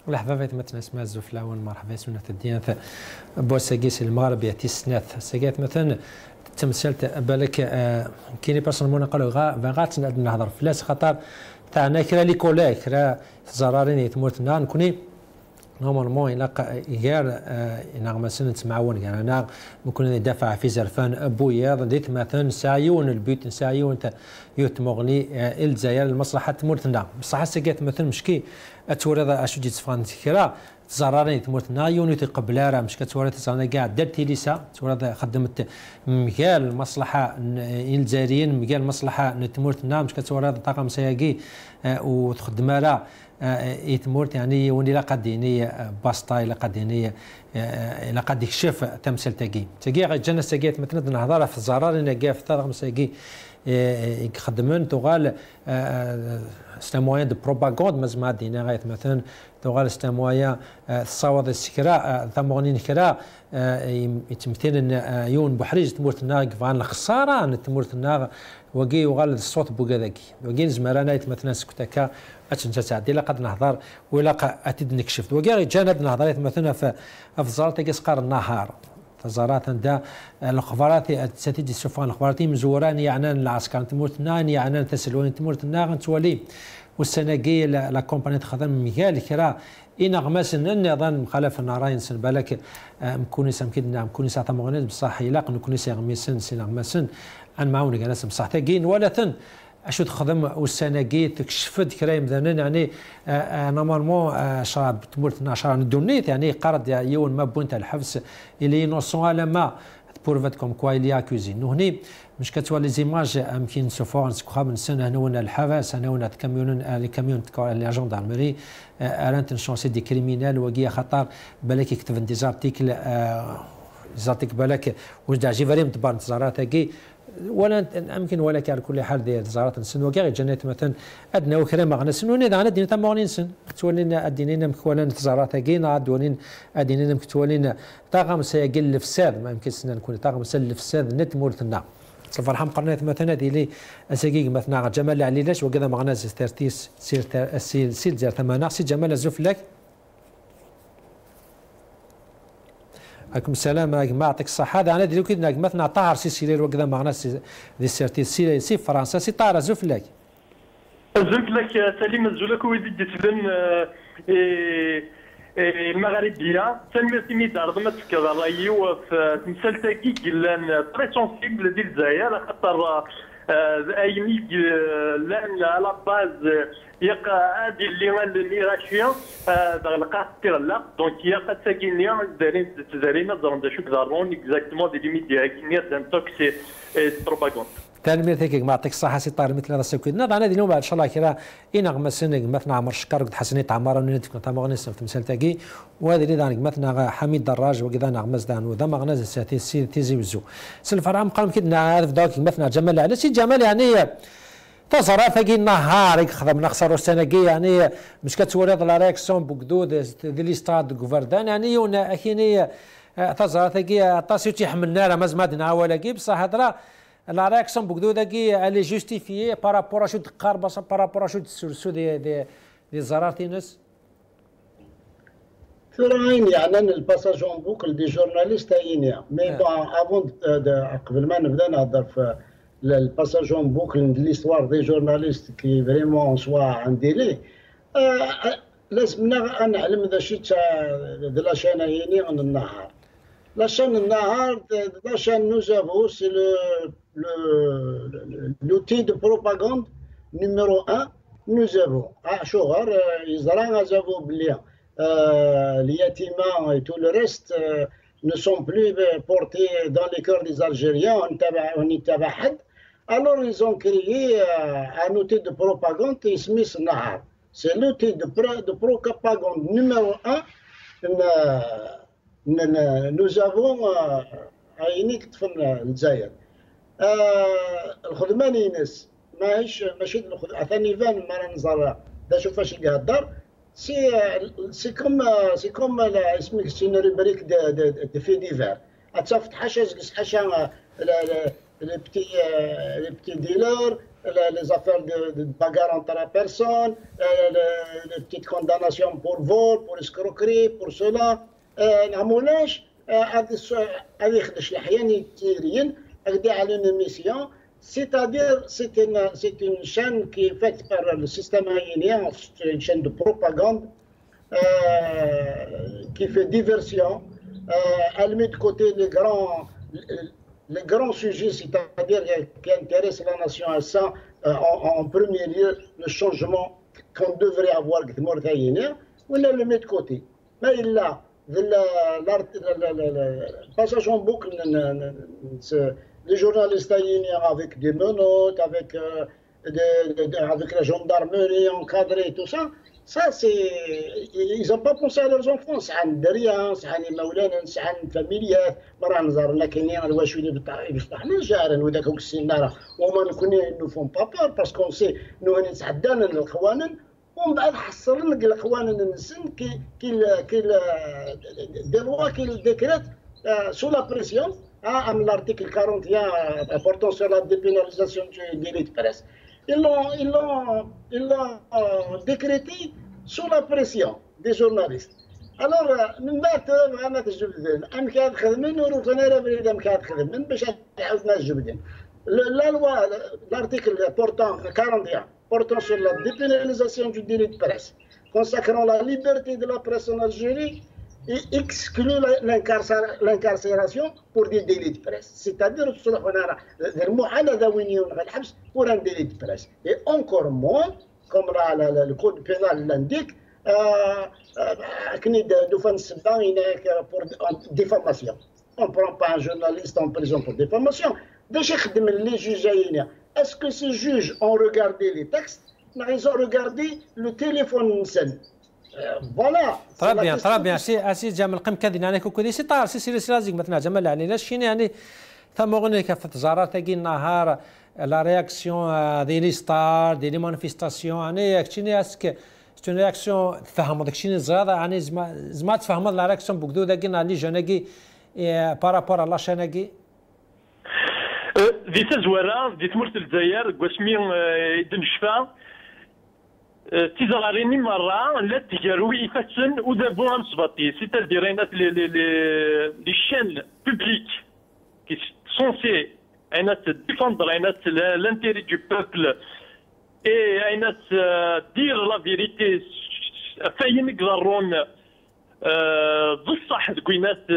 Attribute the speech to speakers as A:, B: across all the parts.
A: والحفافات مثلا اسمها الزفلاون مرحبا سنة الديانة بوساكيس المغربية تيسناث ساكات مثلا تمثلت بالك كاين بيرسون مون قالوا غات نهضر فلاس خاطر تاعنا كرا لي كولاك كرا زرارين يتموتنا نكوني نورمالمون الا غير مثلا نتمعون يعني انا ممكن ندافع في زرفان بوياض ديت مثلا سايون البيوت نسايون يتمغني الجزائر المصلحه تمرتنا بصح سكات مثلا مشكي اتورد اشو جيت فان كرا زرارين تمرتنا يوني تقبل راه مش كتورد انا كاع درتي ليسا تورد خدمت مجال المصلحه الجزائريين مجال المصلحه نتمرتنا مش كتورد طاقم سياقي وتخدم راه يتمورت يعني وني لا قديني باسطا لا قديني لا قد يكشف تمثيل تاكي غير جانا ساكيت مثلا نهضر في الزرار انا كاع في طرق ساكي يخدمون تغال ستا موان دو بروباغوند مزما دينا غايت مثلا تغال ستا موان الصواد السكراء ثمغنين كرا يتمثل يون بحريج تمورتنا كفان الخساره تمورتنا وكي وغال الصوت بوكاذاكي وكي زمرانا مثلا سكتكا اتنجا تعدي لا قد نهضر ولا اتد نكشف وكي جانا نهضر مثلا في الزرار كيسقر النهار تزارات دا الاخبارات تساتيدي السفن الاخبارات مزوران يعني العسكر تمورتنا يعني تسلوين تمورتنا تولي والسناقي لا كومباني تخدم ميغال كرا إن غماس النظام مخالف النراين سن بالك مكوني سامكيدنا مكوني ساعه مغنيز بصح يلاق نكوني سيغميسن سي غماسن ان معاون جالس بصح تاكين ولا ثن اشو تخدم والسناقي تكشفت كرايم ذنن يعني نورمالمون شراب تمورتنا شراب ندونيت يعني قرض يون ما بونت الحبس اللي نوصون على ما بورفات كوم كوا اللي اكوزين هني مش كتوا لي زيماج يمكن نشوفوها قبل سنه هنا ونا الحواس هنا ونا كاميون لي كاميون لي جوندارمري الانت نشونسي دي كريمينال وكي خطر بالك يكتب دي زارتيكل زارتيك بالك واش جي فريم تبان تزارات كي ولا يمكن ولا على كل حال ديال زارات نسن وكاع جنات مثلا ادنى وكرا ما غنسن وني انا دينا تما غنسن تولينا ادينا مكوانا تزارات كينا دونين ادينا مكتولين طاقم سيقل الفساد ما يمكن سنا نكون طاقم سل الفساد نت مورتنا فرحان قرنات مثلا ديلي اساكيك مثلا جمال عليلاش وكذا ما غناز ترتيس سير زير ثمانه سي جمال الزفلك عليكم السلام ما يعطيك الصحة هذا أنا ديرو كي مثلا طاهر سي سيرير وكذا مغنى دي سيرتي سي فرنسا سي طاهر زفلك
B: سليم الزولك ويدي تسلم المغربية سلمي ميدار ما تفكر رايي في تمثالتاكي كلان تري سونسيبل ديال الجزائر خاطر ايمي لان على باز يقع هذه اللي راشيه القاطر لا دونك يا قد ساكنين دارين زرنا شو كدارون اكزاكتومون دي ليميت ديال دانتوك سي بروباغوند
A: تنمير ثيك ما يعطيك الصحه سي طارق مثل راسك كنا انا دينو ان شاء الله كذا ان غمسن مثلا عمر الشكر قد حسني تعمر نتك تمغني سفت مثال تاكي وهذا اللي دانك مثلا حميد دراج وكذا نغمس دان وذا مغنز ساتي سي تيزي وزو سلف رام قال كنا عارف داك مثلا جمال على سي جمال يعني تصرف كي النهار يخدم نخسروا السنه يعني مش كتولد لا ريكسيون بوكدود دي لي ستاد غوفردان يعني ونا اكيني تصرف كي طاسيو تيحملنا راه مازمادنا ولا كي بصح هضره لا رياكسيون بوكدود كي الي جوستيفيي بارابور شو تقارب بارابور شو تسرسو دي زرارتينس
C: ثراين يعني الباساج اون بوكل دي جورناليست اينيا مي بون افون قبل ما نبدا نهضر في الباساج اون بوكل دي ليستوار دي جورناليست كي فريمون سوا عن ديلي لازمنا نعلم ذا شي دو لا شين ايني عن النهار لا شين النهار لا شين نو افو سي l'outil de propagande numéro 1 nous avons شغر يزرع نزافو بلي les yatima et tout le reste ne sont plus portés dans les cœurs des Algériens on يتبع حد alors ils ont créé un outil de propagande qui اسمه النهار c'est l'outil de propagande numéro 1 nous avons عينيك طفل الجزائر الخدماني ناس ماشي الخدمه ثاني فان ما نزرع دا شوف فاش يهضر سي كوم اسمك سي ريبريك دي في ديفير اتفت حاشا حاشا لي بتي ديلور les affaires de bagarre entre la personne, les petites condamnations pour vol, pour escroquerie, pour cela. نعمولاش هذه يخدش الأحيان التيريين أقدي على une émission, c'est-à-dire c'est une chaîne qui est faite par le système haïnien, une chaîne de propagande qui fait diversion. Elle met de côté les grands sujets, c'est-à-dire qui intéressent la nation à ça, en premier lieu, le changement qu'on devrait avoir avec Mauritanie, on le met de côté. Mais il a le passage en boucle, les journalistes haïtiens avec des menottes, avec la gendarmerie encadrée et tout ça, ils n'ont pas pensé à leurs enfants. C'est un derrière, c'est un maulana, c'est un familial. مرة نزار لكن الواش يفتح من جارا وذاك السناره وما نكون فون بابا باسكو سي نو نتعدانا القوانين ومن بعد حصل لك القوانين النسن كي دي لوا كي ديكريت سو لا بريسيون من l'article 41 portant sur la dépénalisation du délit de presse. Ils l'ont décrété sous la pression des journalistes. Alors, من بعد أنا تجبدين، أم كاد خدمين وروتنا ربيد أم كاد خدمين باش تعاودنا تجبدين. La loi, l'article portant 41 portant sur la dépénalisation du délit de presse, consacrant la liberté de la presse en Algérie et exclut l'incarcération pour des délits de presse. C'est-à-dire pour un délit de presse. Et encore moins, comme le code pénal l'indique, pour diffamation. On ne prend pas un journaliste en prison pour diffamation. Les juges, est-ce que ces juges ont regardé les textes? Ils ont regardé le téléphone. Voilà.
A: Très bien. أسي جامل قم كذي يعني كوكودي ستار سي لازم مثلا جمال يعني لاشين يعني ثم غني كفت زارات تجي النهار لا رياكسيون دي لي ستار دي لي مانيفيستاسيون يعني كشيني اسك ستون رياكسيون تفهم داك الشيء زرادة يعني زما تفهم لا رياكسيون بوكدو داكينا لي جوناكي بارابور لا شاناكي
B: دي تزوارا دي تمرت الجزائر كواسمي دنشفا تيزاريني مرة لا تجاروي يفتن ودابو مصباطي c'est-à-dire les chaînes publiques qui sont censées défendre l'intérêt du peuple et dire la vérité فاين يقدرون بصح تقوينات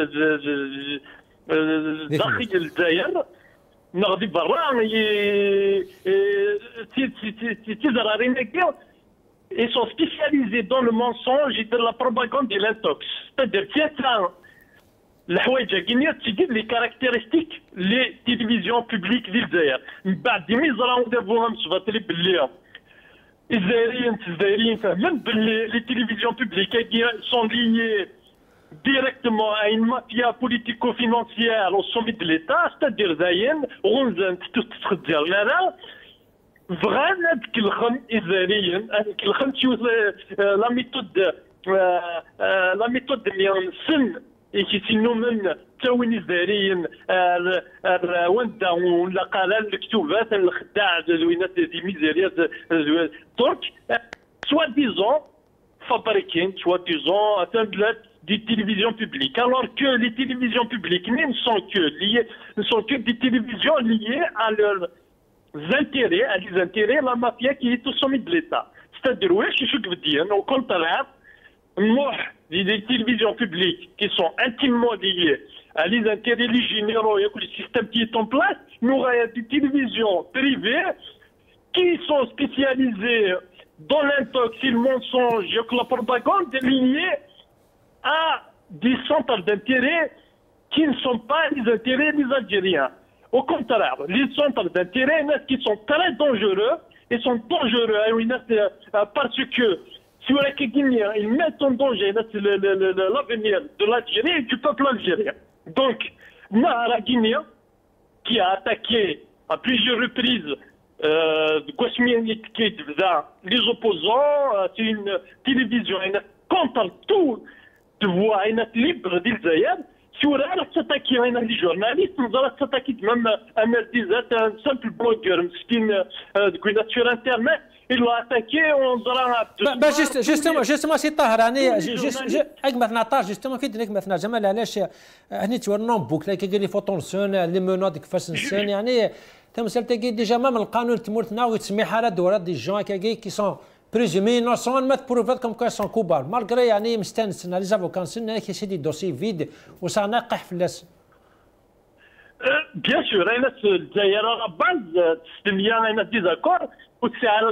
B: داخل الجزائر نغدي برا تيزاريني ils sont spécialisés dans le mensonge et dans la propagande et l'intox. C'est-à-dire qu'il les caractéristiques les télévisions publiques d'Israël. Même les télévisions publiques sont liées directement à une mafia politico-financière au sommet de l'État, c'est-à-dire vraiment كلخن إزاريا كلخن شو لا ميثود اللي سن يكيسينو من تاوين إزاريا وندا ولا قال الكتوبات الخداع زوينات دي ميزيريات ترك سوا ديزون فابريكين سوا ديزون تمبلات des télévisions publiques, alors que les télévisions publiques ne sont que des télévisions liées à leurs intérêts, à des intérêts, la mafia qui est au sommet de l'État. C'est-à-dire, oui, je suis dire, au contraire, moi, des télévisions publiques qui sont intimement liées à les intérêts généraux et le système qui est en place, nous avons des télévisions privées qui sont spécialisées dans l'intox et le mensonge et la propagande liée à des centres d'intérêt qui ne sont pas les intérêts des Algériens. Au contraire, les centres d'intérêt qui sont très dangereux, ils sont dangereux parce que si ils mettent en danger l'avenir de l'Algérie et du peuple algérien. Donc, la Guinée, qui a attaqué à plusieurs reprises les opposants, c'est une télévision contre tout de voix libre d'Israël. شورا تتاكي هنا لي جورناليست نظرا تتاكي même امرتيزات ان سامبل بلوجر مسكين كوينات sur internet ils l'ont attaqué on dirait
A: justement سي طاهر يعني مثلا طاهر justement كي ديك مثلا جمال علاش هني تورنون بوكلا كي قال لي فوتونسيون لي منود كيفاش نسون يعني تمثال تاكي ديجا ما من القانون تمورتنا ويتسمي حاله دورات دي جون كي سون بريزومي نوسون ما تبروفات كوم كو سون كوبار مالغري يعني مستانسنا لي زافوكان سنا كي سي دي دوسي فيد وصا ناقح في اللاس
B: بيان سور انا الجزائر راه باز تستنيا انا ديزاكور وتسعر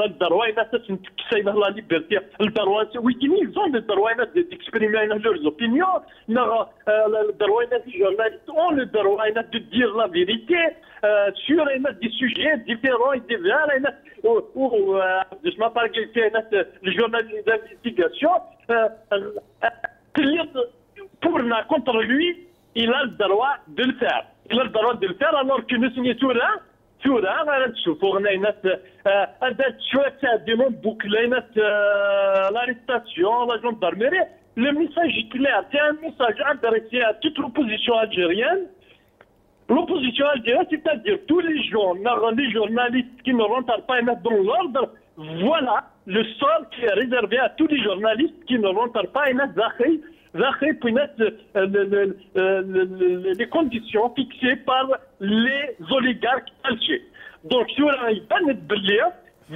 B: الدروا انا تنتكسينا لا ليبرتي الدروا ويكيني زون الدروا انا ديكسبريمي انا لورز اوبينيون الدروا انا دي جورناليست اون الدروا انا دو دير لا فيريتي سور انا دي سوجي ديفيرون ديفير انا justement par exemple le journaliste d'investigation pour na contre lui il a le droit de le faire alors que nous signons غير تشوفوا هنا ناس هذا شويه تعديهم بوكلي ناس لاريستاسيون لا جوندارميري لو ميساج كلير سي ان ميساج ادريسي ا توت لوبوزيسيون الجيريان l'opposition algérienne, c'est-à-dire tous les journalistes qui ne rentrent pas dans l'ordre, voilà le sort qui est réservé à tous les journalistes qui ne rentrent pas les conditions fixées par les oligarques algériens. Donc, si on a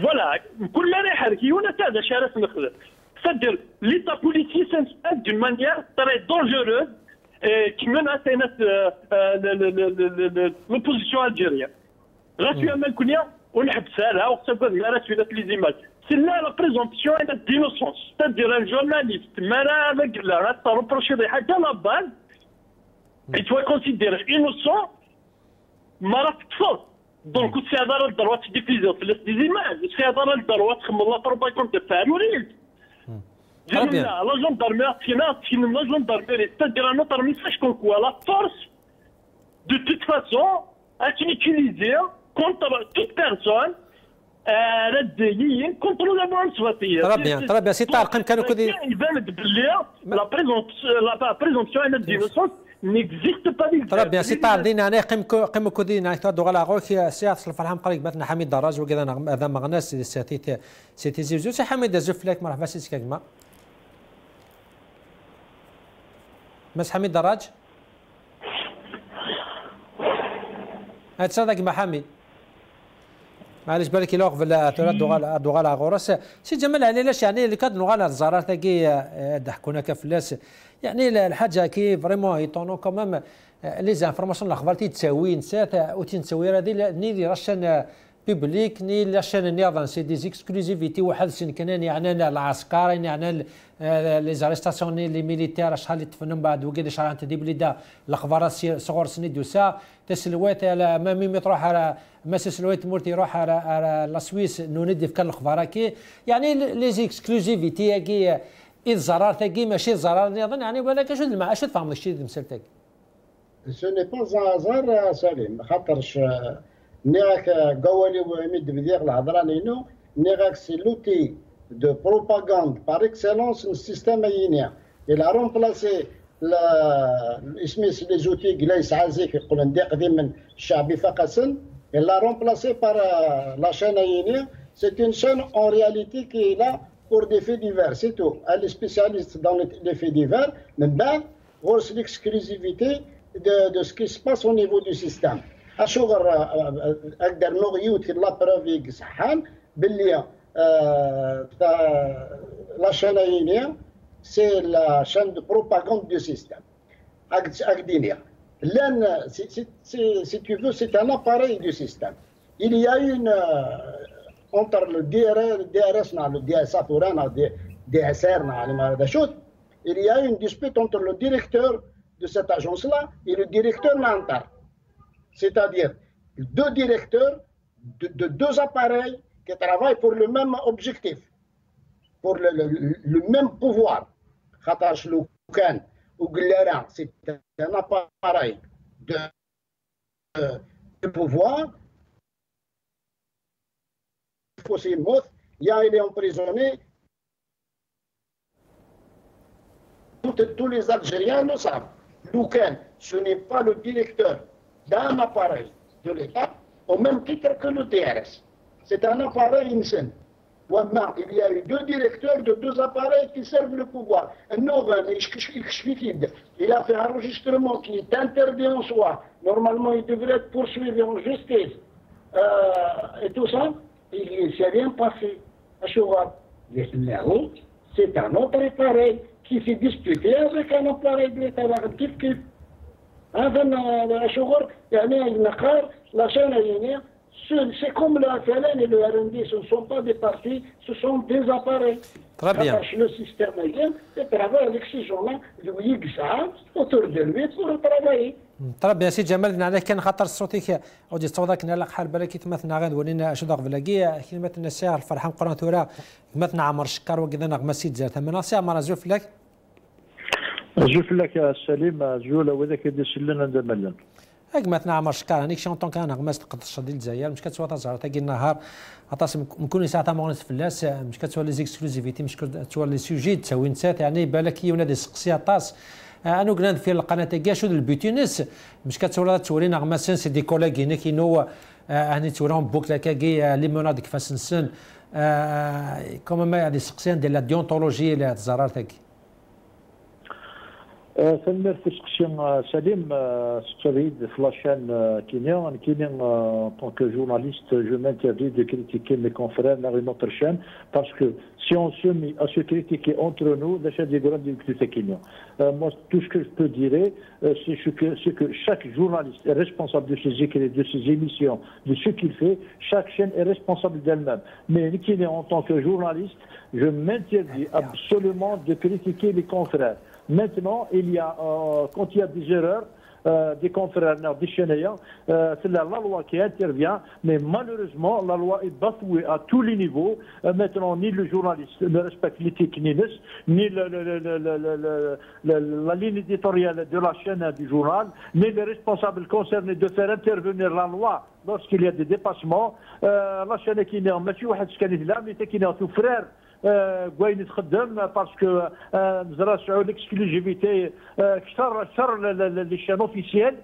B: voilà, c'est-à-dire l'État politique s'installe d'une manière très dangereuse qui menace l'opposition algérienne. C'est là la présomption d'innocence. C'est-à-dire un journaliste, reproché de la base, il faut considérer innocent, donc c'est à le droit de diffuser des images, c'est à le droit de la propagande de faire la gendarmerie, c'est-à-dire un autre message comme quoi la force, de toute façon, est utilisée contre toute personne contre la bonne soifie.
A: Très bien, c'est Tarek كانوا كذي.
B: La présomption d'innocence n'existe pas.
A: Très bien, c'est Tarek دينا أنا قم كذي نايتها دوغلا غوث سياق الفرحة قريب مثلا حميد دراج وكذا هذا مغناس سيتي زيزو سي حميد زفلك مرحبا سيتي كما. مس حميد دراج هتصدق مع حميد معليش بالك يلوغ في دوغال غورس سي جمال علاش يعني اللي كاد نوغال الزرار تاكي ضحكونا كفلاس يعني الحاجه كي فريمون ايطونو كومام لي زانفورماسيون الاخبار تيتساوي نسات وتنساوي هذه ني رشان بيبليك ني لاشان نيضان سي دي اكسكلوزيفيتي واحد سن كان يعني العسكر يعني لي زاريستاسيون لي ميليتير شحال اللي تفنن بعد وكذا شحال انت دي بليدا الاخبار صغور سني دوسا تسلوات على ميمي تروح على سلوات مورتي يروح على لا سويس نو ندي في كان الاخبار كي يعني لي اكسكلوزيفيتي كي الزرار تاكي ماشي الزرار نظن يعني ولا كاش المع اش تفهم الشيء مسالتك
C: سو ني با زازار سليم خاطرش نيراك قوالي ومد بدير الهضره نينو نيراك سي لوتي de propagande par excellence un système ayinien. Il a remplacé les outils Gleis Azik il l'a remplacé par la chaîne ayinienne. C'est une chaîne en réalité qui est là pour des faits divers, c'est tout. Elle est spécialiste dans les faits divers, mais ben, l'exclusivité de ce qui se passe au niveau du système. أشغل أقدر نغيوت la preuve صحان باللي la chaîne ayinienne, c'est la chaîne de propagande du système. Si tu veux, c'est un appareil du système. Il y a une, entre le DRS, le DSA, il y a une dispute entre le directeur de cette agence-là et le directeur Nantar. C'est-à-dire deux directeurs de deux appareils qui travaillent pour le même objectif, pour le même pouvoir. Khatash Loukan ou Glera, c'est un appareil de pouvoir. Il est emprisonné. tous les Algériens le savent. Louken, ce n'est pas le directeur d'un appareil de l'État au même titre que le DRS. C'est un appareil INSEN. Il y a eu deux directeurs de deux appareils qui servent le pouvoir. Il a fait un enregistrement qui est interdit en soi. Normalement, il devrait être poursuivi en justice. Et tout ça, il ne s'est rien passé. C'est un autre appareil qui s'est disputé avec un appareil de l'État. C'est comme le FLN et le RND, ce ne sont pas des partis, ce sont des appareils.
A: Très bien.
C: Le système malien et travaille avec ces gens-là, autour de lui pour travailler.
A: طيب يا سي جمال انا كان خاطر صوتك اودي صوتك نلا حال بالك تمثنا غاد ولينا شدق فلاكي كلمه النساء الفرحان قران ثورا مثنا عمر شكر وكذا نغمه سيد زاد ثمن سي عمر زوف لك
D: زوف لك يا سليم زول وذاك يدسلنا دملن
A: هاك مثنا عمر شكر هانيك شونطون كان نغمه تقدر شديد الجزائر مش كتسوى تزهر تاكي النهار عطاس نكون ساعه مغنس فلاس مش كتسوى لي زيكسكلوزيفيتي مش كتسوى لي سوجي تسوي نسات يعني بالك يونا دي سقسي عطاس انا قلنا في القناه تاعي شو البيتينس مش كتصور تورينا غمسن سي دي كولاغ هنا كينو هاني توريهم بوكلا كاكي لي مناد كيفاش نسن كوما ما هذه سقسيان ديال لا ديونتولوجي اللي تزرار تاعي
D: ثمر في سقسيان سليم سكريد في لاشين كينيا en tant que journaliste je m'interdis de critiquer mes confrères dans une autre chaîne parce que si on se met à se critiquer entre nous la chaîne des grandes difficultés Kenya. Moi tout ce que je peux dire c'est que chaque journaliste est responsable de ses écrits, de ses émissions, de ce qu'il fait. Chaque chaîne est responsable d'elle-même. Mais Kenya en tant que journaliste, je m'interdis absolument de critiquer les confrères. Maintenant, quand il y a des erreurs, des confrères déchaînés, c'est la loi qui intervient, mais malheureusement, la loi est bafouée à tous les niveaux. Maintenant, ni le journaliste ne respecte l'éthique ni la ligne éditoriale de la chaîne du journal, ni les responsables concernés de faire intervenir la loi lorsqu'il y a des dépassements. La chaîne qui n'est en mais qui est tout frère. قوين يتخدم باسكو نزرعوا ليكسكلوزيفيتي كثر لي شان اوفيسيال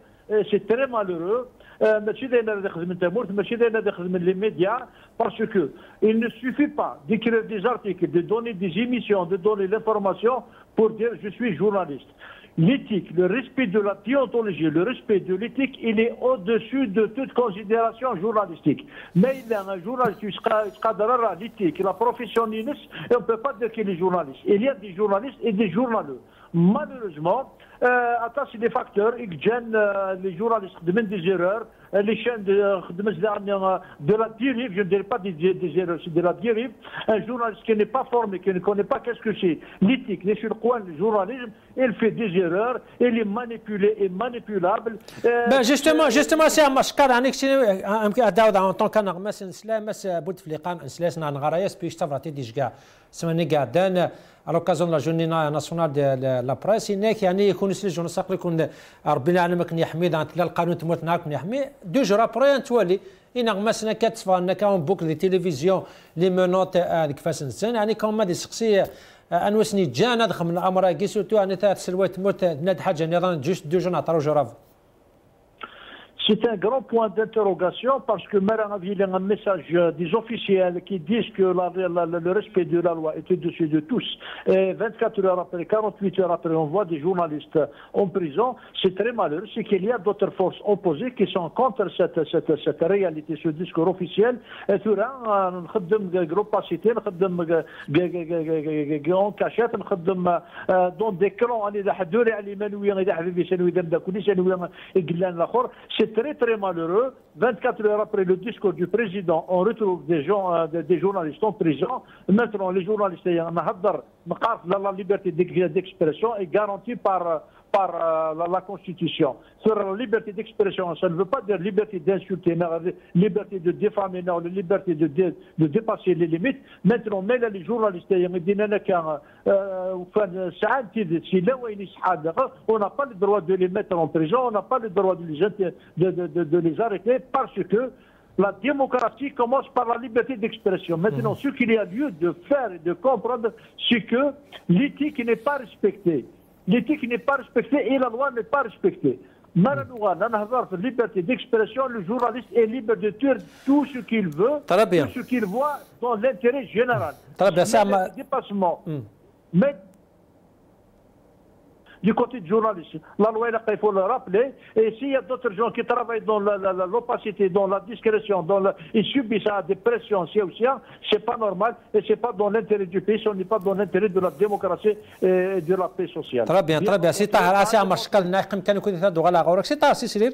D: سي تري مالورو ماشي داينا هذا يخدم من تمورت ماشي داينا هذا يخدم من لي ميديا باسكو il ne suffit pas d'écrire des articles de donner des émissions de donner l'information pour dire je suis journaliste. L'éthique, le respect de la déontologie, le respect de l'éthique, il est au-dessus de toute considération journalistique. Mais il y a un journaliste qui cadrera l'éthique, la professionnalisme, et on ne peut pas dire qu'il est journaliste. Il y a des journalistes et des journaleux. Malheureusement, c'est des facteurs qui gênent les journalistes de mettre des erreurs, les chaînes de la dérive, je ne dirais pas des erreurs, c'est de la dérive. Un journaliste qui n'est pas formé, qui ne connaît pas qu'est-ce que c'est l'éthique, les sur le coin du journalisme, il fait des erreurs, il est manipulé et manipulable.
A: justement, c'est un mascar, en tant qu'anarmas, نسلامس بوتفليقان نسلاس نغرايس بيش تفرتي ديجكا سماني قاعدان à l'occasion de la journée nationale de la presse هناك يعني يكون سلي جون ساق يكون ربنا يعلمك نحمي تلا القانون تموت معاك نحمي دو جور ابري تولي إن مسنا كتفا أن كون بوك دي تلفزيون لي منوط كيفاش نسن يعني كون ما دي سقسي انوسني جانا دخل من الامر كي سورتو ان تاع سلوات تموت ناد حاجه نظام جوست دو جون عطرو جراف.
D: C'est un grand point d'interrogation parce que il y a un message des officiels qui disent que le respect de la loi est au-dessus de tous. Et 24 heures après, 48 heures après, on voit des journalistes en prison. C'est très malheureux, c'est qu'il y a d'autres forces opposées qui sont contre cette réalité, ce discours officiel. Et tout là, on fait groupe cité, on cachette, dans des clans, c'est très malheureux. 24 heures après le discours du président, on retrouve des journalistes en prison. Maintenant, les journalistes, la liberté d'expression est garantie par la Constitution. Sur la liberté d'expression, ça ne veut pas dire liberté d'insulter, liberté de diffamer, la liberté de dépasser les limites. Maintenant, mais les journalistes, on n'a pas le droit de les mettre en prison, on n'a pas le droit de les arrêter parce que la démocratie commence par la liberté d'expression. Maintenant, ce qu'il y a lieu de faire et de comprendre, c'est que l'éthique n'est pas respectée. l'éthique n'est pas respectée et la loi n'est pas respectée. La liberté d'expression, le journaliste est libre de dire tout ce qu'il veut, tout ce qu'il voit dans l'intérêt général.
A: Très bien, ça
D: dépassement. Mais du côté du journaliste, la loi, il faut le rappeler. Et s'il y a d'autres gens qui travaillent dans l'opacité, dans la discrétion, ils subissent des pressions, c'est pas normal et c'est pas dans l'intérêt du pays, ce n'est pas dans l'intérêt de la démocratie et de la paix sociale.
A: Très bien, très bien. C'est راسي عمر شكل ناقم كانوا كنت تدو على غورك سي سي سرير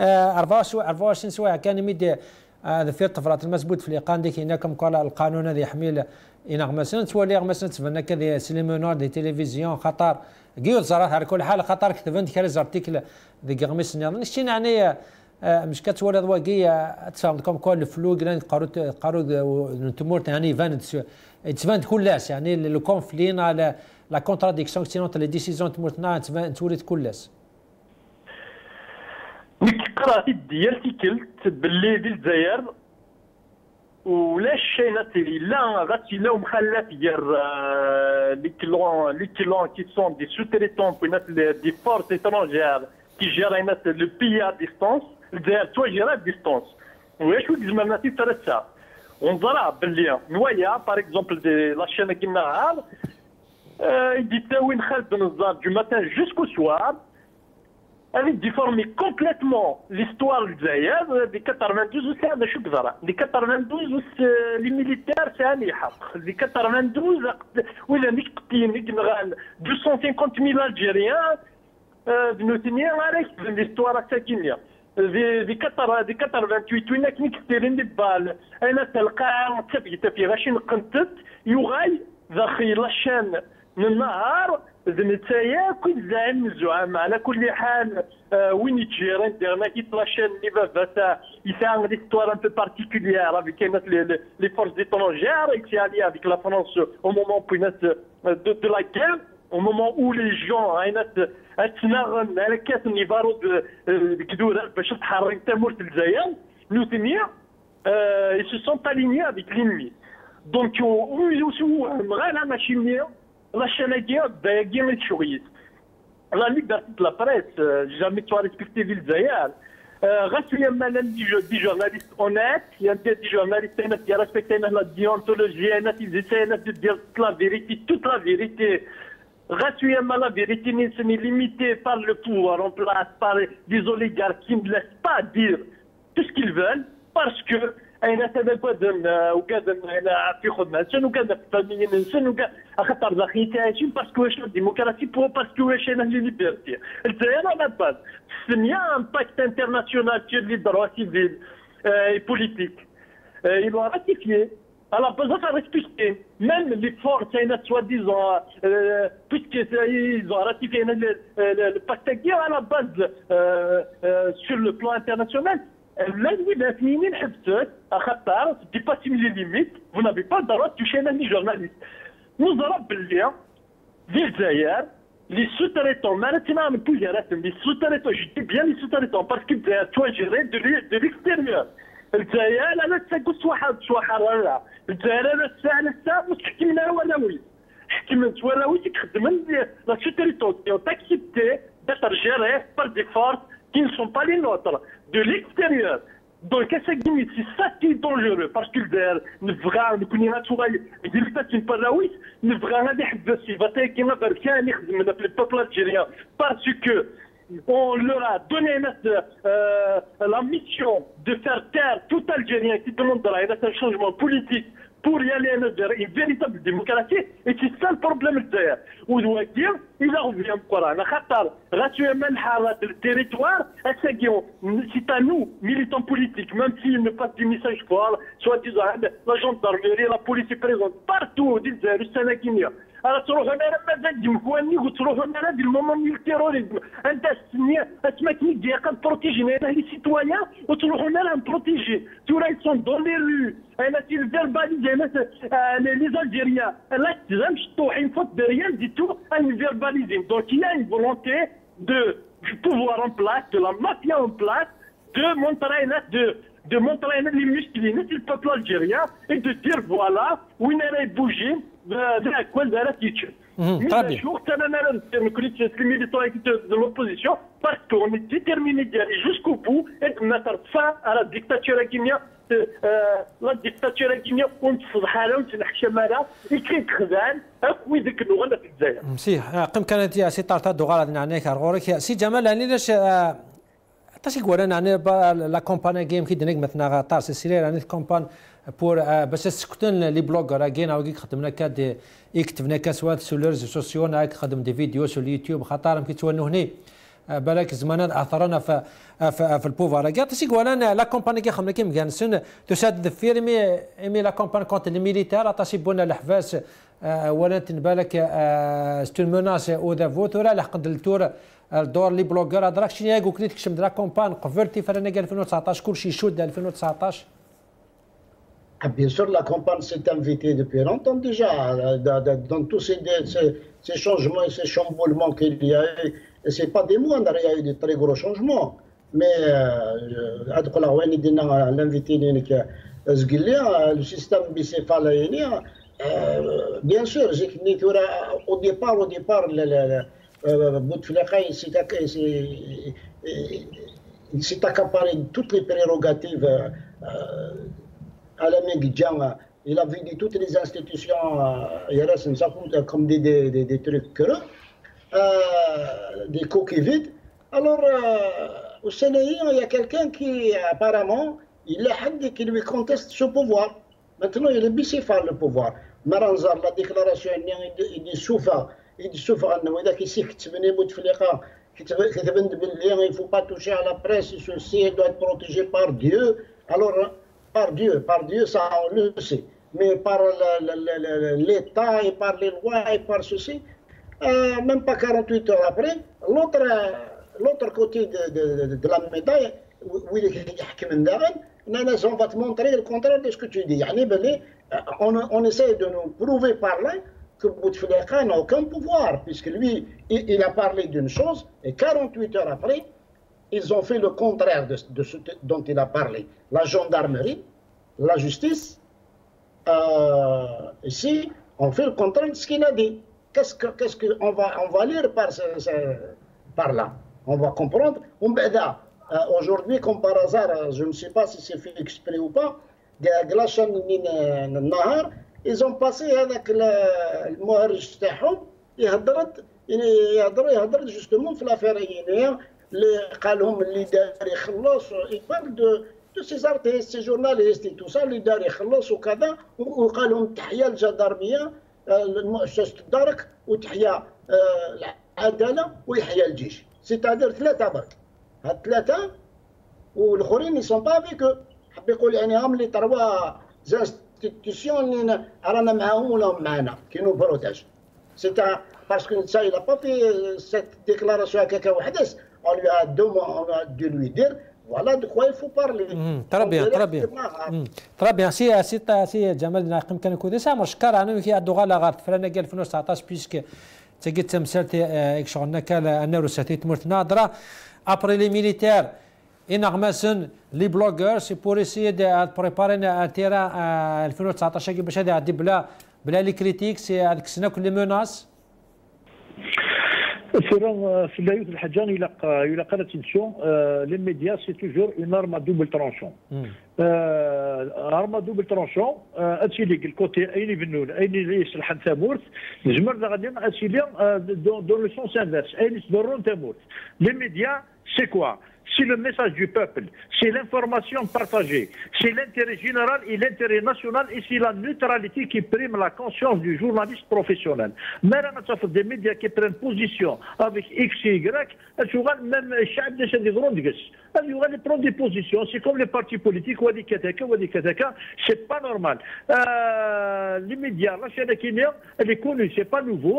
A: 24 سوايع كان يمد هذا في الطفرات المسبوط في الإقان ديك هناكم قال القانون هذا يحمل إن مثلا تولي مثلا تبنى كذا سينمونار دي تلفزيون خطر قيود صراحة على كل حال خطر كتبنت كذا ارتيكل ذي قميص نياض نشتي يعني مش كتولي ضواقية تفهمكم كل الفلوق لان قارود نتمور يعني فاند كلاس يعني لو كونفلين على لا كونتراديكسيون سينون لي ديسيزيون تمورتنا تولي كلاس
B: قرأت ديالتي كلت باللي في الجزائر ولا الشينات لا غاتي لا مخلات ديال لي كلون كي سون دي سوتريتون دي فورس étrangères qui gèrent le pays à distance الجزائر توجه à distance واش زعما في 3 ساعات ونظرا باللي نوايا باغ اكزومبل دي لا شين كيما يديتاوين خالد بن الزار du matin jusqu'au soir avec déformé complètement l'histoire du Zaïr, des 92 c'est un choc d'ara. Des 92 les militaires c'est un ihaq. Des 92 où il a mis 250 000 Algériens de nous tenir avec l'histoire à Sakinia. Des 88 où il a mis des balles. Elle a تلقى تبقى في غاشين قنطت يغاي ذاخي la chaîne النهار نتايا كل زعيم الزعماء على كل حال وين يتجير انترنا كي لاشين اللي بابا يساعد دي ستوار ان بو بارتيكوليير افيك لي فورس étrangères et allié avec la France au moment de la guerre au moment où les gens اتناغن على كاس النيفارو كدوره باش تحرك تمورت الجزائر نوثنيا ils se sont alignés avec l'ennemi donc مغانا ماشي مية la chaîne de Chouris. La liberté de la presse, jamais tu as respecté l'Ilzaïal. Rassurément, des journalistes honnêtes, il y a des journalistes qui respectent la déontologie, ils essaient de dire toute la vérité. Rassurément, la vérité n'est limitée par le pouvoir en place, par des oligarques qui ne laissent pas dire tout ce qu'ils veulent, parce que أنا تبادل وكذا أنا في خدمة وكذا في فاميليا إنسان وكذا أخطر ذاخي تعيشين باسكو واش الديمقراطية باسكو واش أنا لي ليبرتي الجزائر على باز سميا امباكت انترناسيونال sur les droits civils et politiques ils l'ont ratifié à la base à respecter même les forces soi-disant puisqu'ils ont ratifié le pacte de guerre à la base sur le plan international. Là, vous avez fini le حبسات أخطر dépassez les limites, vous n'avez pas le droit de toucher les journalistes. Nous avons باللي في الجزائر les sous-traitants, maintenant on peut gérer les sous-traitants, je dis bien les sous-traitants parce que tu as géré de l'extérieur. الجزائر أنا تسقط واحد حرارة الجزائر أنا الساعة مش حكمنا ولاوي حكمت ولاوي يخدمن la sous-traitants qui ont accepté d'être gérés par des forces qui ne sont pas les nôtres, de l'extérieur. Donc, c'est ça qui est dangereux, parce que le vrai, le peuple algérien, parce que on leur a donné la mission de faire taire tout Algérien qui demande un changement politique pour y aller vers une véritable démocratie. Et c'est ça le problème d'ailleurs. On doit dire, il a revenu au Coran. Le territoire, c'est à nous, militants politiques, même s'ils ne passent des messages forts, soit disant la gendarmerie, la police est présente partout, au Sénégal. Alors, تروح هنا مازال مكواني وتروح هنا في المومون ديال التيروريزم انت اسمك ديال بروتيجي لي سيتويان وتروح هنا بروتيجي تورا يسون دون لي رو انا تي الفيرباليزي لي الجيريان لا تزامش طوحين فوت دو ريان دي تو ان فيرباليزي دونك il y a une volonté du pouvoir en place de la mafia en place de montrer les muscles du peuple algérien et de dire voilà où il est bougé ذاك ولا لا تيتشن mais je suis les militants de l'opposition parce qu'on est déterminé d'y aller jusqu'au bout et de mettre fin à la dictature guinéenne. La dictature guinéenne ونتصلحها ونحشمها يكون خذان اكوي ذيك اللغه في الجزائر.
A: مسيح قم كانت يا سي طارتا دوغالا نعنيك غورك سي جمال يعني لاش تاشي قول انا لا كومباني جيم كي دنيك مثلا طار سيري يعني كومبان بور باش تسكتن لي بلوغر كاين او خدمنا كاد يكتبنا كسوات سو ليرز سوسيون هاك خدم دي فيديو سو اليوتيوب خاطر كي تونو هني بالك زمانات اثرنا في البوفار كاع تسي قول انا لا كومباني كي خدمنا كيم كان سن تساد فيرمي ايمي لا كومباني كونت لي ميليتير تاسي بونا الحفاس ولا تنبالك ستون مناس او ذا فوتورا لحق التور الدور لي بلوغر هضرك شنو ياك وكليت كشم لا كومبان قفلتي فرنا 2019 كلشي يشد 2019.
C: Bien sûr, la campagne s'est invitée depuis longtemps déjà, dans tous ces changements et ces chamboulements qu'il y a eu. Et ce n'est pas des moindres, il y a eu de très gros changements. Mais l'invité le système bicéphale, bien sûr, au départ, Bouteflika il s'est accaparé toutes les prérogatives. Alain Guidjan, il a vidé toutes les institutions, comme des trucs creux, des coquilles vides. Alors, au Sénégal, il y a quelqu'un qui, apparemment, il a qui lui conteste ce pouvoir. Maintenant, il est bicéphale, le pouvoir. Maranzar, la déclaration, il dit souffre, il ne faut pas toucher à la presse, ceci doit être protégé par Dieu. Alors, par Dieu, ça on le sait. Mais par l'État et par les lois et par ceci, même pas 48 heures après, l'autre côté de la médaille, où il est on va te montrer le contraire de ce que tu dis. On essaie de nous prouver par là que Bouteflika n'a aucun pouvoir, puisque lui, il a parlé d'une chose, et 48 heures après, ils ont fait le contraire de ce dont il a parlé. La gendarmerie, la justice, ici, on fait le contraire de ce qu'il a dit. Qu'est-ce qu'on va lire par là? On va comprendre. Aujourd'hui, comme par hasard, je ne sais pas si c'est fait exprès ou pas, ils ont passé avec le Moharij تاعهم يهضر justement في l'affaire guinéenne. قال لهم اللي دار يخلص يبان de ces artistes, ces journalistes et tout ça, اللي دار يخلص وكذا وقال لهم تحية الجدارمية مؤسسة الدرك وتحية العدالة ويحيى الجيش. سيتادير ثلاثة برك. هاد ثلاثة والاخرين يسون با افيك حب يقول يعني هم لي تروا زانستيتيسيون اللي رانا معاهم ولا هم معانا كي نو بروتاج. سي parce que ça, il n'a pas fait cette déclaration à quelqu'un وحدث. On lui a dû lui dire voilà de quoi il faut parler.
A: Très bien, très bien. Très bien. Si جمال ناقم كان يكون سامر شكر انا كي ادوغالا غارت فرانا قال 2019 بيسك تجد تمثلتي شغلنا كالا انه ساتيت مرت ناظره ابري لي ميليتير انغماسن لي بلوغر سي بور اسيي دو بريباري ان تيرا 2019 باش هذا عندي بلا لي كريتيك سي هذيك السنه كل موناس.
D: في اللايوت الحجان il a l'attention, les médias c'est toujours une arme à double tranchant. arme à double tranchant اتشيلي الكوتي اين يبنون اين يصلح ثامورت نجمر غادي اتشيلي dans le sens inverse اين يصدرون ثامورت. Les médias c'est quoi? C'est le message du peuple, c'est l'information partagée, c'est l'intérêt général et l'intérêt national et c'est la neutralité qui prime la conscience du journaliste professionnel. Mais on a des médias qui prennent position avec X et Y, même Chab de des grandes gueules. Ils prennent des positions, c'est comme les partis politiques, ou des Kataka, c'est pas normal. Les médias, la chaîne Kenya, elle est connue, c'est pas nouveau.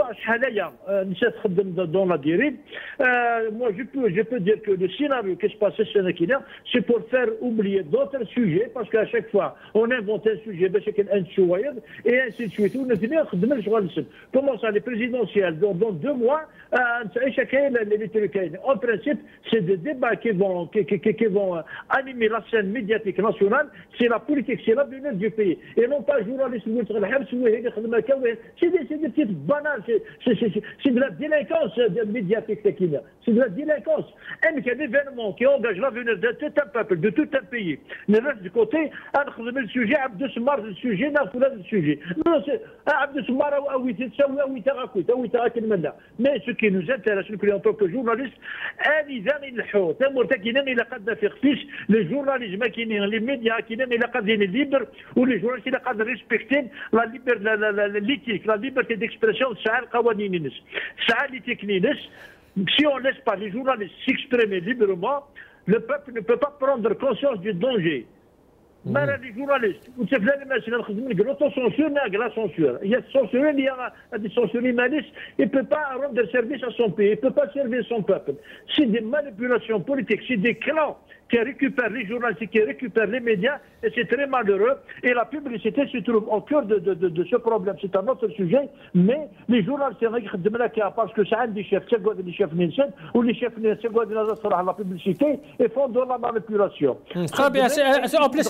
D: Dans la dérive, moi je peux dire que le scénario qui se passait chez Nakina, c'est pour faire oublier d'autres sujets, parce qu'à chaque fois, on invente un sujet, et ainsi de suite. Comment ça, les présidentielles, dans 2 mois, en principe, c'est des débats qui vont animer la scène médiatique nationale, c'est la politique, c'est l'avenir du pays. Et non pas journaliste, c'est des petites banales, c'est de la délinquance médiatique. C'est de la délinquance. Un événement qui engage l'avenir de tout un peuple, de tout un pays. Le reste du côté, le sujet, Abdou Soumar, le sujet, le sujet. Non, c'est Abdou Soumar, mais ce qui nous intéresse, nous, en tant que journalistes, les journalistes, les médias qui sont libres, ou les journalistes qui respectent l'éthique, la liberté d'expression, si on ne laisse pas les journalistes s'exprimer librement, le peuple ne peut pas prendre conscience du danger. Les journalistes, l'autocensure, la censure. Il y a censure, il y a des censures humanistes, il ne peut pas rendre service à son pays, il ne peut pas servir son peuple. C'est des manipulations politiques, c'est des clans qui récupèrent les journalistes, qui récupèrent les médias, et c'est très malheureux. Et la publicité se trouve au cœur de ce problème. C'est un autre sujet, mais les journalistes, parce que ça a des chefs, les chefs Nielsen, ou les chefs Nielsen, la publicité, et font de la manipulation.
A: Très bien, en plus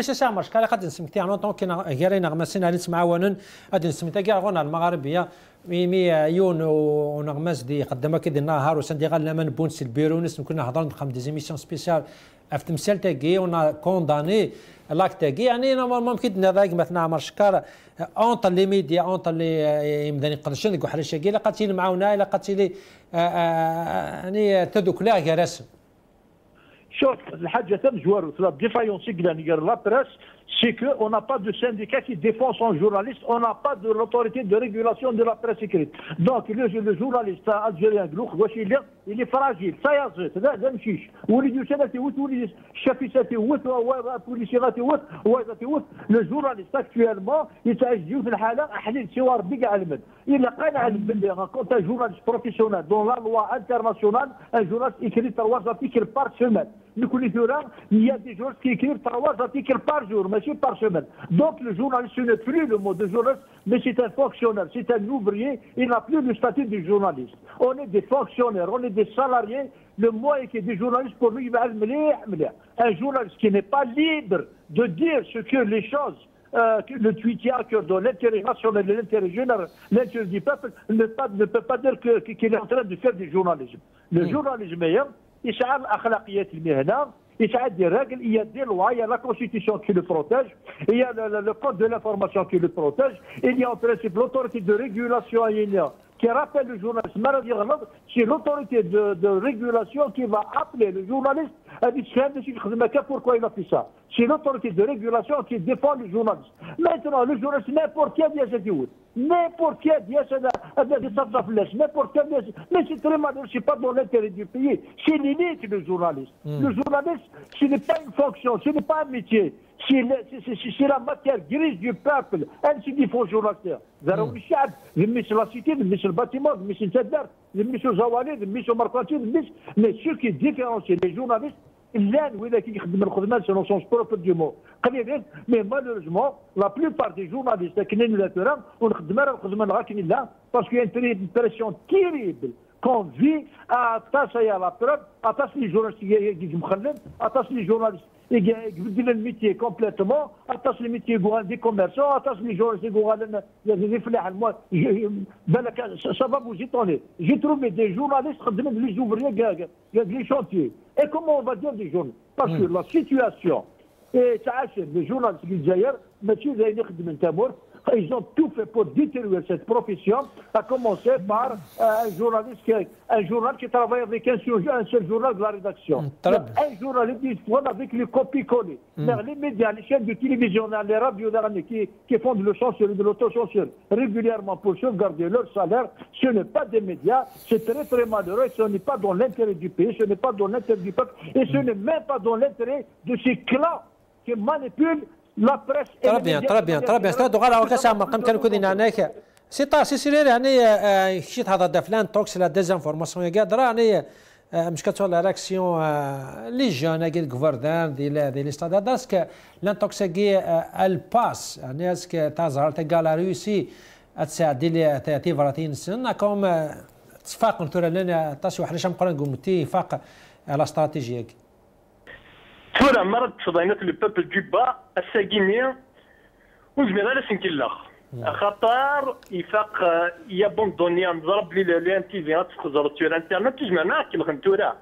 A: c'est ça مشكلة قد نسمتي ان طون كنا غيرنا غمسنا نسمعوا قد نسمتي كاع غونا المغاربيه مي يون ونغمس دي قدما كي النهار وسندي غال لمن بونس البيرونس كنا هضرنا نخدم دي زيميسيون سبيسيال في تمثال تاكي ونا كونداني لاك تاكي يعني ممكن نراك مثلا عمر شكار اونط لي ميديا اونط لي يمداني قرشن كو حرشه كي لقاتي معاونا لقاتي لي يعني تدوك لا غير
D: شوف الحاجه تم جوار la défaillance de la presse, c'est qu'on n'a pas de syndicat qui défend son journaliste, on n'a pas de l'autorité de régulation de la presse écrite. Donc le journaliste algérien, il est fragile, ça y est, ده مشيش ولي يسالتي ولي شافيساتي بوليسياتي le journaliste actuellement يتعجبوا في الحاله احليل سوى ربي كاع المد الا قنع باللي كنت un journaliste professionnel dans la loi internationale, un journaliste écrit 3 articles par semaine. Il y a des journalistes qui écrivent 3 articles par jour, mais par semaine. Donc le journaliste, ce n'est plus le mot de journaliste, mais c'est un fonctionnaire, c'est un ouvrier, il n'a plus le statut de journaliste. On est des fonctionnaires, on est des salariés, le mot est que des journalistes pour lui, un journaliste qui n'est pas libre de dire ce que les choses le tweetier que dans l'intérêt national, l'intérêt général, l'intérêt du peuple ne peut pas dire qu'il est en train de faire du journalisme. Le journalisme meilleur, يسعى الاخلاقيات المهنه، يسعى des règles, il y a des lois, il y a la constitution qui le protège, il y a le code de l'information qui le protège, il y a en principe l'autorité de régulation qui rappelle le journaliste. C'est l'autorité de régulation qui va appeler le journaliste à dire pourquoi il a fait ça. C'est l'autorité de régulation qui défend le journaliste. Maintenant, le journaliste, n'importe qui a dit ça. N'importe qui a dit ça. N'importe qui a dit ça. Mais c'est très malheureux, ce n'est pas dans l'intérêt du pays. C'est l'élite, le journaliste. Le journaliste, ce n'est pas une fonction, ce n'est pas un métier. C'est la matière grise du peuple. Ainsi dit, il faut journaliste. ذراو الشعب يمشي لا سيتي يمشي الباتيمون يمشي التدار يمشي الزواليد يمشي الماركاتين مي سو كي ديفيرونسي لي جورناليست اللان ولا كي يخدم الخدمه سو سونس بروبر دو مو قليل مي مالوريزمون لا بلوبار دي جورناليست كاينين لا تورا ونخدم راه الخدمه غاكين لا باسكو كاين بريسيون تيريبل كون في اتاسيا لا بروب اتاس لي جورناليست يجي مخلد اتاس لي جورناليست يبدل الميتي كومبليتومون اتاس لي ميتي يقول دي كوميرسون اتاس لي جورناليست يقول لي فلاح بالك سافا بو جيتوني جي تروفي دي جورناليست خدموا لي زوفريي كاع لي شونتيي اي كومون اون فا دير دي جورناليست باسكو لا سيتياسيون تعاشر لي جورناليست في الجزائر ماشي زي اللي خدم تامور. Ils ont tout fait pour détruire cette profession, à commencer par un journal qui travaille avec un seul journal de la rédaction. Un journaliste qui se avec les copies-collées. Les médias, les chaînes de télévision, les radios qui font de censure, de l'autocensure régulièrement pour sauvegarder leur salaire, ce n'est pas des médias, c'est très très malheureux, ce n'est pas dans l'intérêt du pays, ce n'est pas dans l'intérêt du peuple, et ce n'est même pas dans l'intérêt de ces clans qui manipulent لا بريس.
A: طرا بيان استاذ غالا وكاسا مقام كان كودين هناك سي سيرير يعني شيت هذا دافلان توكس لا ديزانفورماسيون يا قادره يعني مش كتقول لا رياكسيون لي جون كي الكفردان دي لي ستاد داسك لانتوكسيكي الباس يعني اسك تظهر تلقى لا روسي تساعد لي تي فراتين سن كوم تفاق نتورا لنا تاسي واحد شام قرن نقول اتفاق على استراتيجيه
B: تورا مرات تصدينات لو بوبل دو با الساكينيا وزمير على سنكيلا خاطر يفاق يابوندوني نضرب لي ان تي في تخزر سور انترنت تجمعنا كي الخنتورا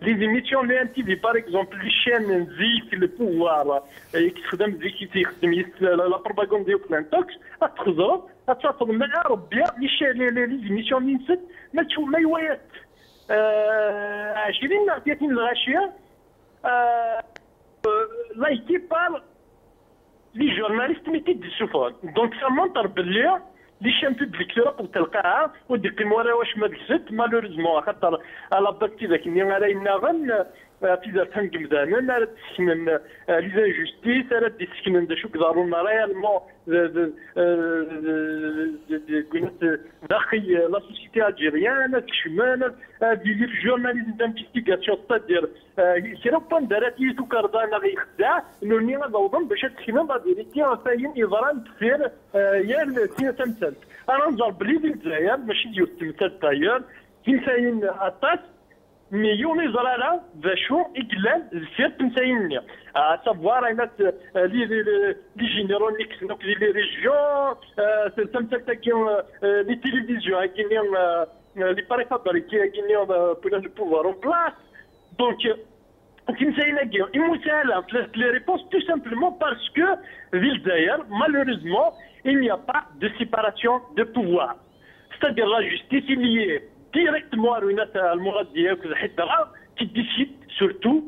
B: لي زيميسيون لي ان تي في باغ اكزومبل لي شين زيك لو بوفوار يخدم زيك يخدم لا بروباغوند ديال بلانتوكس تخزر تصاطب مع ربي لي زيميسيون اللي نسد ما تشوف ما يوايات 20 30 الغاشيه لا يكيبار لي جورناليست ميتي دي سوفون دونك سا مونطر بلي لي شان بوبليك في رقم تلقاها وديك المورا واش ما دكست مالوريزمون خاطر على بالك ذاك اللي راه يناغن في ذا تنقم دائما راه تسكن لي زانجوستيس راه تسكن دا شو كضرونا ريالمون قلت داخل لا سوسيتي الجيريان تكشمان دي لي جورناليزم دانفيستيغاسيون تدير كرا بان دارات يتو كاردانا غيخدع نوني غنوضن باش تسكن لا فيريتي فاين يضران تصير يا التي تمثل انا نظر بلي في الجزائر ماشي ديال التمثال داير كي فاين اطاس مي يوني زرالا فاشو إقلال زفير تمثايني سافوار أنا لي جينيرون نيكس نوك لي ريجيون تمثال تاكيون لي تيليفزيون كينيون لي باري فابريكي كينيون بولا لو بوفوار اون بلاس دونك تمثاينا كيون المساهلة في لي ريبونس تو سامبلومون باسكو في الجزائر malheureusement il n'y a pas de séparation de pouvoir c'est-à-dire la justice il y est directement à qui décide surtout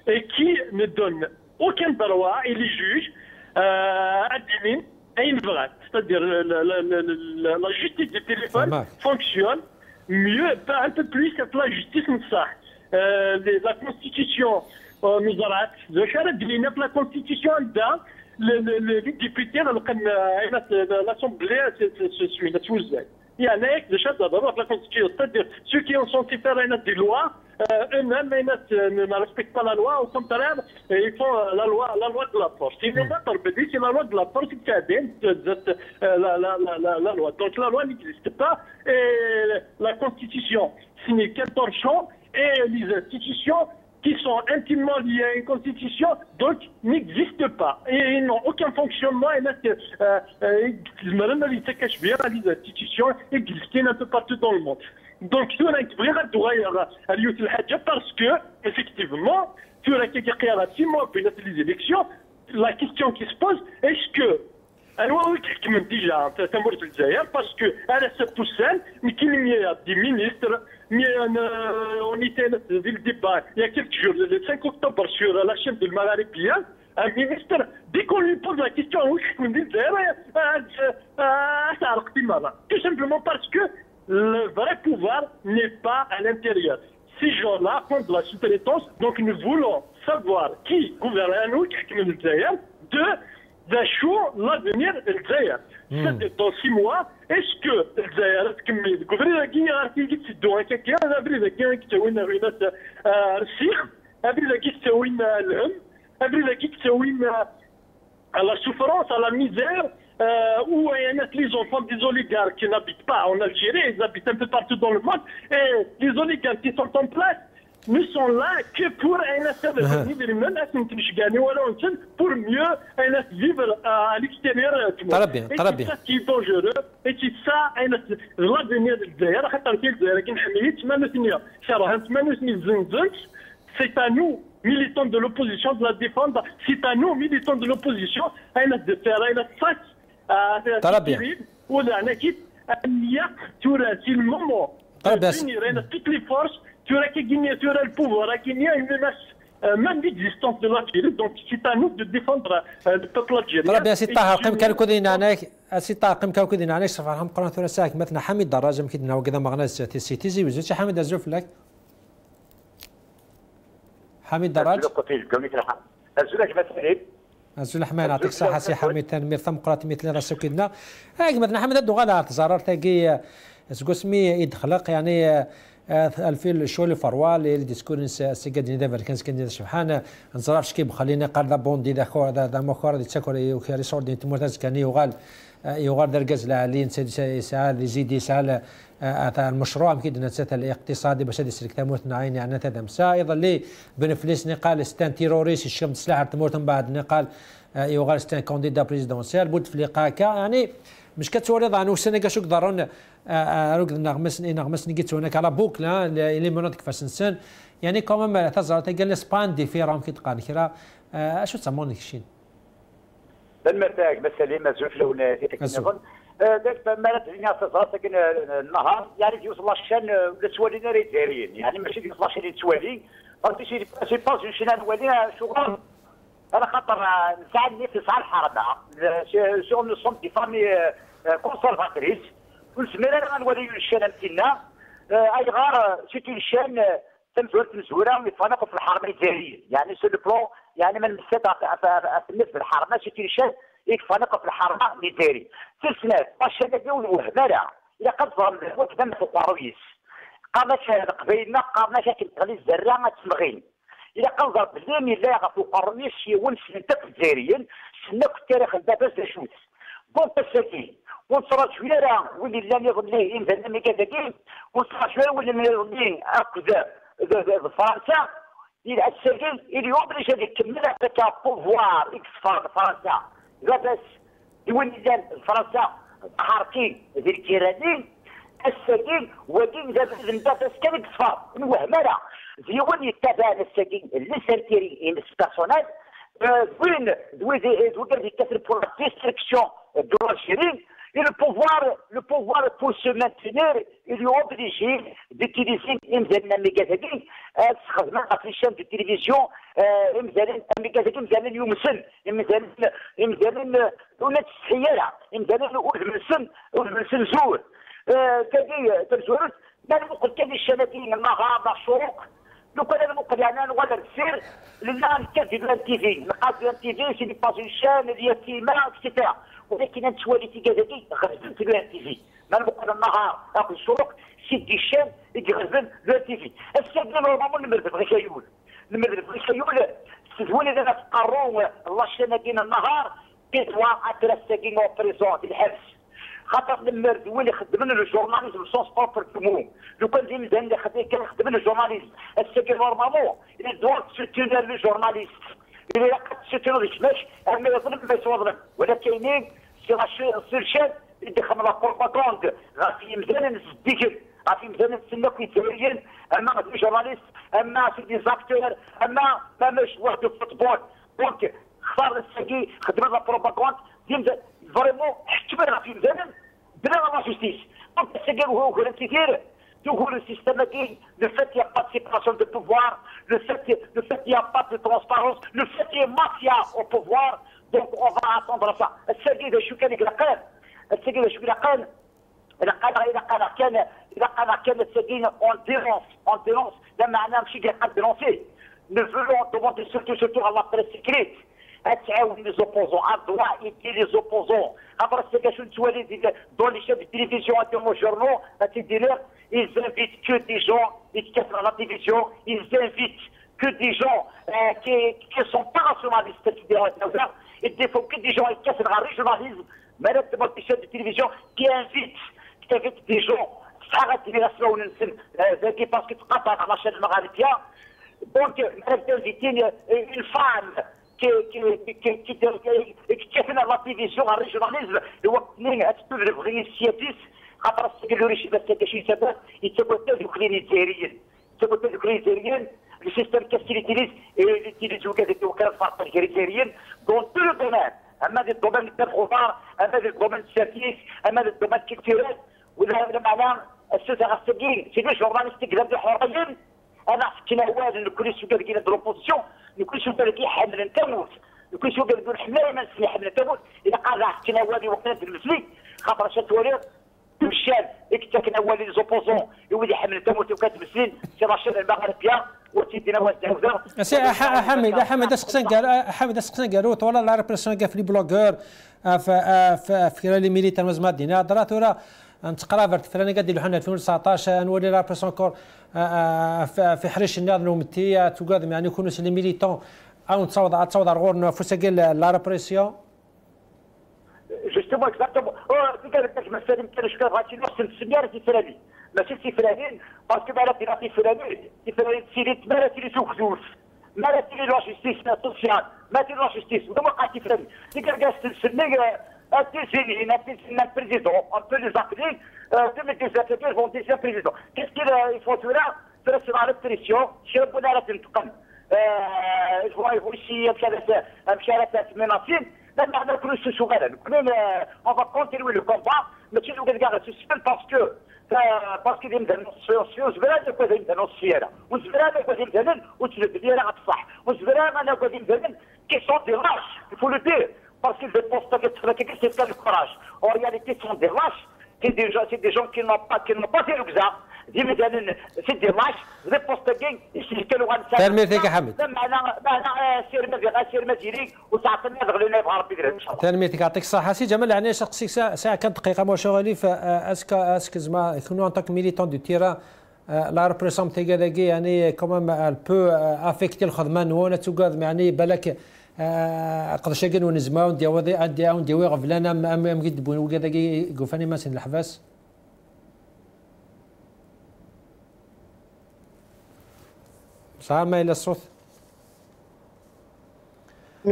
B: et qui ne donne aucun droit et les juges à une vraie. C'est-à-dire la justice du téléphone fonctionne mieux, un peu plus que la justice la constitution nous arrête. La constitution les députés l'Assemblée se suit. Il y a d'abord la constitution, c'est-à-dire ceux qui ont censé faire des lois, eux-mêmes ne respectent pas la loi, au contraire, ils font la loi de la force. C'est la loi de la force qui adhère la loi. Donc la loi n'existe pas et la constitution, ce n'est qu'un torchon et les institutions qui sont intimement liées à une constitution, donc n'existent pas. Et ils n'ont aucun fonctionnement. Et les institutions existent un peu partout dans le monde. Donc, parce que, effectivement, tu as quelques 6 mois après les élections, la question qui se pose, est-ce que parce que mais qu'il y a des ministres, on était dans le débat il y a quelques jours, le 5 octobre, sur la chaîne de Maghrébien, un ministre, dès qu'on lui pose la question, tout simplement parce que le vrai pouvoir n'est pas à l'intérieur. Ces gens-là font de la sous-traitance, donc nous voulons savoir qui gouverne à nous, l'avenir الجزائر. Dans 6 mois, est-ce que الجزائر تكمل قبل كي تسدوها كي قبل كي تسوي لنا السيخ قبل كي تسوي لنا الهم قبل كي تسوي لنا la souffrance, à la misère où il y a les enfants des oligarques qui n'habitent pas en Algérie, ils habitent un peu partout dans le monde et les oligarques qui sont en place ne sont là que pour pour mieux vivre à l'extérieur. Et c'est ça qui est dangereux. Et c'est ça l'avenir de c'est à nous, militants de l'opposition, de la défendre. C'est à nous, militants de l'opposition, de faire face à c'est le moment d'unir toutes les forces. Tu auras gagné le pouvoir, à gagner même l'existence de l'Algérie. Donc c'est à nous de défendre le peuple algérien.
A: طلب يا سي طاهر قيم كالكودين عناك سي طاهر قيم كالكودين عناك صفحهم قناه ثلاثاء مثلا حميد دراجه كيدنا وكذا مغناز تيزي وزوج حميد ازوف لك حميد دراج ازول حمان يعطيك الصحه سي حميد تنمير ثم قرات مثل راسو كيدنا هاك مثلا حميد هادو غالا تزارر تاكي سكو سمي يدخلق يعني الفيل شولي فروا اللي ديسكورين سيكادين دابا كان سكندين سبحان نزرعش كيب خلينا قال دا بوندي دا خور دا مخور دي تشكر يوكاري صور دي تمرتاز كان يغال درجز لعلين يسعى يزيد يسعى المشروع يمكن نتسات الاقتصادي باش هذه السلك تموت نعين يعني تدمسا ايضا اللي بنفليس نقال ستان تيروريست الشم سلاح تموت من بعد نقال يغال ستان كونديدا بريزيدونسيال بود فليقاكا يعني مش كتوريض عنو سنة شو قدرون ركض نغمس نجيت هناك على بوكلا اللي مناطق فاسنسن يعني كمان تظهر تقال سباندي في رام كي تقال كرا شو تسمون الشيء
E: بالمرتاح مسالي مزوف لون تكنيكون داك مالت الناس تظهر ساكن النهار يعني يوصل الشان لتوالينا ريتيريين يعني ماشي يوصل الشان لتوالي قلت سي باز شي نولي شغل انا خاطر نساعدني في صالح الحرب سو نو سون دي فامي كونسيرفاتريس ونسمير انا غنولي الشان نتاعنا اي غار سيتي الشان تمزورت مزوره ويتفانقوا في الحرب الجزائريه يعني سو لو بلون يعني من مسات بالنسبه للحرب سيتي الشان يتفانقوا في الحرب الجزائريه سلسله الشان ديال الوهمره الى قد ظهر وكذا في القرويس قامت قبيلنا قامنا شكل غادي الزرع ما تسمغين الى قنظر بلي لا غفو قرنيش ونس نتا الجزائريين سناك التاريخ دابا شوت بون باساكي ونصرا شويه راه ولي لا يظليه مثلا ميكاداكين ونصرا شويه ولي يظليه هكذا فرنسا الى السجن اليوم باش غادي يكمل هذاك بوفوار اكس فرنسا لاباس يولي فرنسا حارقين ذي الكيرانيين السجين ودين زاد كان صفار وهمنا زيون يتابع السجين اللي سيرتيري البيرسونال وين دوي كثر بور لا ديستركسيون دو l'Algérie et le pouvoir pour se maintenir il est obligé d'utiliser مزالنا ميغازاكين تخدم في الشام دو التلفزيون مزالنا ميغازاكين مزالنا يومسن مزالنا ولا تستحيا مزالنا ولمسن زور كذي تنزورت ما نقول كذي الشماتين المغاربه الشروق لو كان نقول يعني ولا نسير لنا نكذب لان تي في نقاط لان تي في سي دي بازيشان اليتيمه اكسترا ولكن انت وليتي كذاكي غزلت لان تي في ما نقول النهار اخذ الشروق سيدي الشام يغزل لان تي في السجن نورمالمون نمرد بغيكايول تزولي لنا في القارون الله الشماتين النهار كيتوا اترساكين او بريزون الحبس خاطر المرد هو اللي خدم لنا الجورناليزم سونس بروبر كومون لو كان دي مزال اللي كان يخدم لنا الجورناليزم السكن نورمالمون اللي دور تسوتينر لو جورناليست اللي قد تسوتينر يسماش اما يظلم ما يظلم ولا كاينين سي الشاب اللي دخل لا بروباغاند غادي مزال نسديكم غادي مزال نتسناو الجزائريين اما غادي جورناليست اما سي دي زاكتور اما ما ماش واحد في الفوتبول دونك اختار السكي خدم لا بروباغاند فريمون حكمنا في مزال بلا لا جوستيس دونك السكي هو كثير toujours le système qui, le fait qu'il n'y a pas de séparation de pouvoir, le fait qu'il n'y a pas de transparence, le fait qu'il y ait mafia au pouvoir, donc on va attendre ça. السجي ده شو كان يقلقان السجي ده شو يقلقان إذا كان السجين on dénonce ده معناه ماشي قاعد dénoncer. Nous voulons demander surtout à la presse écrite تعاون les opposants à droit et les opposants. Après c'est que tu vois dans les chaînes de télévision et dans les journaux, ils invitent que des gens qui cassent la télévision, ils invitent que des gens qui ne sont pas nationalistes, et des fois que des gens qui cassent le régionalisme, mais là dans les chaînes de télévision qui invitent des gens parce que tu parles à la chaîne magharibienne. Donc, d'inviter une femme qui fait la télévision à régionalisme, et qui a tout le vrai initiative, خاطر السجل الرشيد السكاشي سبب يتبوتو الجزائريين السيستم كاستيليتيليز وكذا وكاله فرق الجزائريين دون تو لو دومين اما دي الدومين تاع الخضار اما دي الدومين السياسي اما دي الدومين الكولتورال ولا معناه السياسه السجين سي دي جورناليست كذاب حريين انا حكينا واد كل شيء كاين ديال البروبوزيسيون كل شيء كاين حمل نتموت كل شيء كاين حمل ما نسمي حمل نتموت اذا قال حكينا واد وقت المسلي خاطر شات وليد مشان اكتاكن اولي ليزوبوزون يولي حمل تموت وكاتب السنين سي رشيد المغربيه وتيدينا وزاوزا
A: سي حمد اسقسن قالوا طوال لا ريبريسيون كاع في لي بلوغور في لي ميليتان مزمادين هضرات ورا نتقرا فراني قد لحنا 2019 نولي لا بريسون كور في حريش الناض المتيه تقدم يعني يكونوا سي لي ميليتون او تصاوض غور فوسا لا ريبريسيون
E: جوستومون اكزاكتومون قال لك مثلا يمكن شكون غادي نفس السميه راه سيفراني ماشي سيفرانين باسكو بالك سيفراني سيري تمارا سيري سوق زوج ما لا تيري لا جوستيس سوسيال ما تيري لا جوستيس وما بقى سيفراني قال لك السميه التسجيل البريزيدون on peut les appeler 2017 vont dire président qu'est-ce qu'il faut faire c'est la répression شربوا لا تنتقم يبغوا شي مشاركات مناصب لان احنا كلنا شغالين كلنا on va continuer le combat ماشي نقول كاع سيسبل باسكو ديما زبران كو ديما السياره وزبران كو ديما وتجلب لي راه صح وزبران انا كو ديما كي سون دي لاش il faut le dire parce qu'ils déposent c'est pas le courage. En réalité, ce sont des lâches. C'est des gens qui n'ont pas fait l'examen. C'est des lâches. Déposent gain.
A: تنميتك يا حمد. تنميتك يعطيك الصحة سي جمال. يعني شخصي ساعة كم دقيقة مو شغالي فاسك زعما يكونوا ان تاك ميليتون دو تيران لا ريبريسون تاعي يعني كومام ال بو افيكتي الخدمة نوانا تقاد يعني بالك قد شاكن ونزماو نديوي غفلانا ام كيدبون وكذا قفاني ماسن الحباس صار ما الى الصوت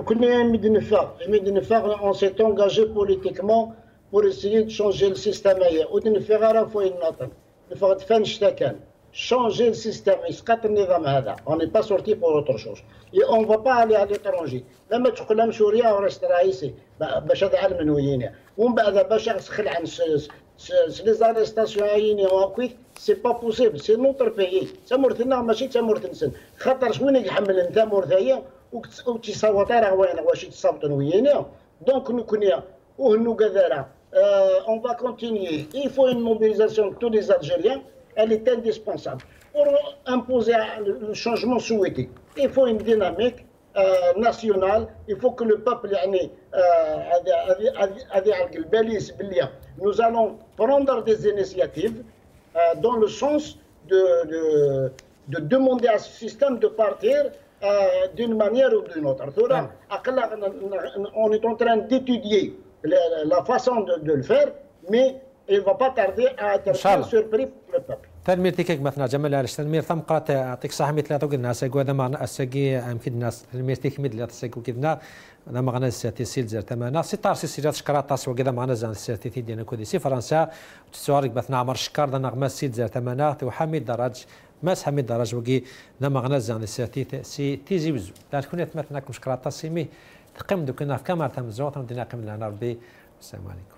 C: كنا مدنفاق on s'est engagé politiquement pour essayer de changer le système ودنفاق راه فوين ناطن نفاق فان شتا changer le système, on n'est pas sorti pour autre chose. Et on ne va pas aller à l'étranger. لما تقول سوريا ورسترا ici باش هذا علم وينيا ومن بعد باش تسخل عن لي زاريستاسيون عيني وكويت سي با بوسيبل سي نوتر بيي تمورتنا ماشي تمورتنسن خاطر شوين يحمل انت مورثايا وتصوت راه وين واش تصوتوا وينيا دونك نكونيا وهنو كذا on va continuer. Il faut une mobilisation de tous les Algériens. Elle est indispensable pour imposer le changement souhaité. Il faut une dynamique nationale. Il faut que le peuple nous allons prendre des initiatives dans le sens de demander à ce système de partir d'une manière ou d'une autre. On est en train d'étudier la façon de le faire, mais il ne va pas tarder à être surpris pour le peuple.
A: تنمير تيكك مثلا جمال عرش تنمير ثم قرات يعطيك الصحة مثل هذوك الناس هذا معنا الساقي يمكن الناس تنمير تيك مثل هذا الساقي وكذا هذا معنا السياتي سيل زر تمانا سي طار سي سيرات شكرات طاس وكذا معنا زان السياتي ديالنا كودي سي فرنسا وتسوارك بثنا عمر شكار ذا نغمة سيل زر تمانا وحميد دراج ماس حميد دراج وكي ذا معنا زان السياتي سي تيزي بزو لا تكون يتمثلناكم شكرات طاس سيمي تقيم دوك ناف كاميرا تمزوط ودينا قيم لنا ربي السلام عليكم.